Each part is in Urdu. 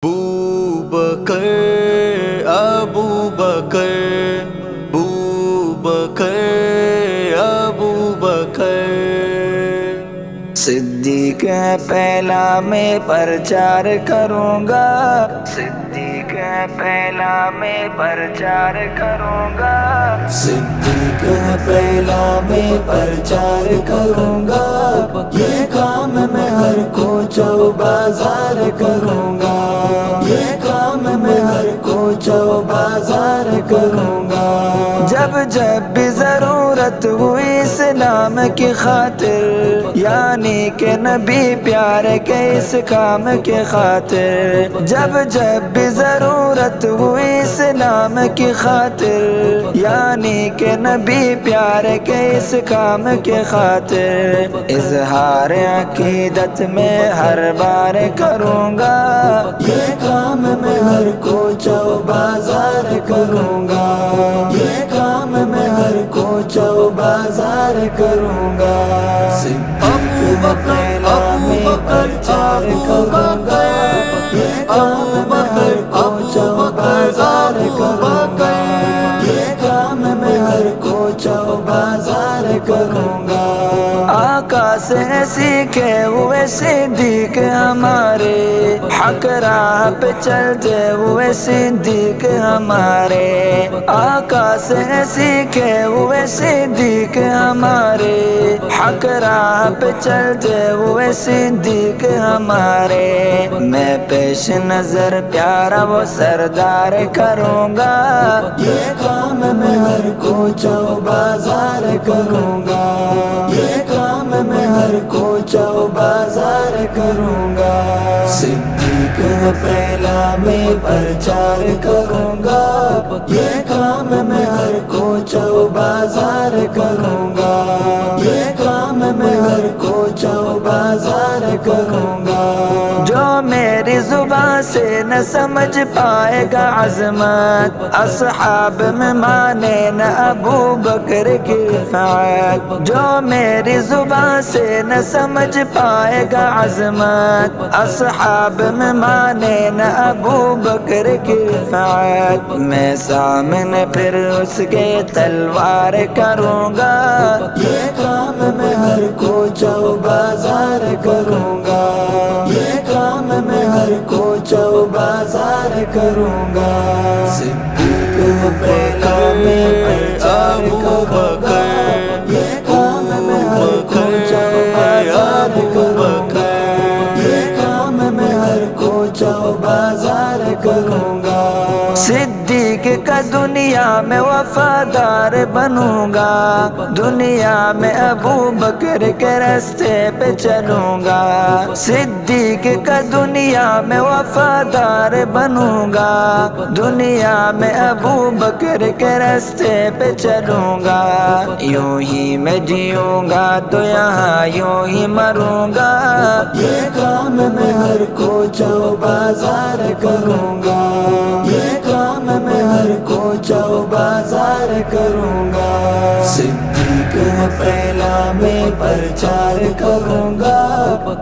بوبکر ابوبکر بوبکر ابوبکر صدیق ہے پہلا میں پرچار کروں گا، صدیق ہے پہلا میں پرچار کروں گا، صدیق ہے پہلا میں پرچار کروں گا، یہ کام میں ہر کوچہ و بازار کروں گا، یہ کام میں ہر کوچہ و بازار کروں گا، جب بھی ضرورت ہوئی اسلام کی خاطر، یعنی کہ نبی پیارے کے اس کام کی خاطر، جب بھی ضرورت ہوئی اسلام کی خاطر، یعنی کہ نبی پیارے کے اس کام کی خاطر، اظہار عقیدت میں ہر بار کروں گا، یہ کام میں ہر کوچہ و بازار کروں گا، یہ کام میں ہر کوچہ و بازار کروں گا، پہلا میں پرچار کروں گا، یہ کام میں ہر کوچہ و بازار کروں گا، یہ کام میں ہر کوچہ و بازار کروں گا، آقا سے سیکھے ہوئے صدیق ہمارے، حق راہ پہ چلتے ہوئے صدیق ہمارے، آقا سے سیکھے ہوئے صدیق ہمارے، حق راہ پہ چلتے ہوئے صدیق ہمارے، میں پیش نظر پیارا وہ سردار کروں گا، یہ کام میں ہر کوچہ و بازار کروں گا، یہ کام میں ہر کوچہ و بازار کروں گا، صدیق پہلا میں پرچار کروں گا، یہ کام میں ہر کوچہ و بازار کروں گا، یہ کام میں ہر کوچہ و بازار کروں گا، جو میری زبان سے نہ سمجھ پائے گا عظمت، اصحاب میں مانے نہ ابو بکر کی رفعت، جو میری زبان سے نہ سمجھ پائے گا عظمت، اصحاب میں مانے نہ ابو بکر کی رفعت، میں سامنے پھر اس کے تلوار کروں گا، یہ کام میں ہر کوچہ و بازار کروں گا، یہ کام میں ہر کوچہ و بازار کروں گا، صدیق پہلا میں پرچار کروں گا، یہ کام میں ہر کوچہ و بازار کروں گا، یہ کام میں ہر کوچہ و بازار کروں گا، صدیق کا دنیا میں وفادار بنوں گا، دنیا میں ابو بکر کے راستے پہ چلوں گا، صدیق کا دنیا میں وفادار بنوں گا، دنیا میں ابو بکر کے راستے پہ چلوں گا، یوں ہی میں جیوں گا تو یہاں یوں ہی مروں گا، یہ کام میں ہر کوچہ و بازار کروں گا، یہ کام میں ہر کوچہ و بازار کروں گا، صدیق پہلا میں پرچار کروں گا،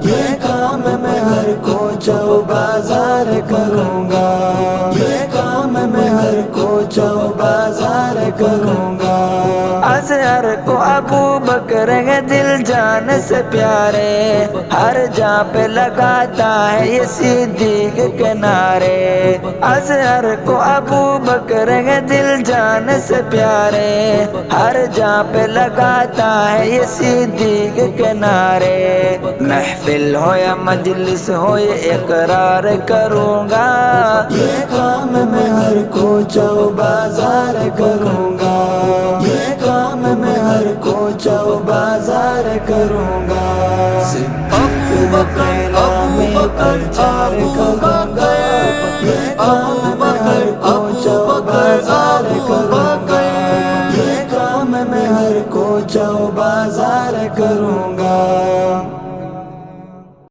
یہ کام میں ہر کوچہ و بازار کروں گا، یہ کام میں ہر کوچہ و بازار کروں گا، اظہر کو ابو بکر ہے دل جان سے پیارے، ہر جہاں پہ لگاتا ہے یہ صدیق کے نعرے، اظہر کو ابو بکر ہے دل جان سے پیارے، ہر جہاں پہ لگاتا ہے یہ صدیق کے نعرے، محفل ہو یا مجلس ہو یہ اقرار کروں گا، یہ کام میں ہر کوچہ و بازار کروں گا، یہ کام میں ہر کوچہ و بازار کروں گا، صدیق پہلا میں پرچار کروں گا، یہ کام میں ہر کوچہ و بازار کروں گا، یہ کام میں ہر کوچہ و بازار کروں گا۔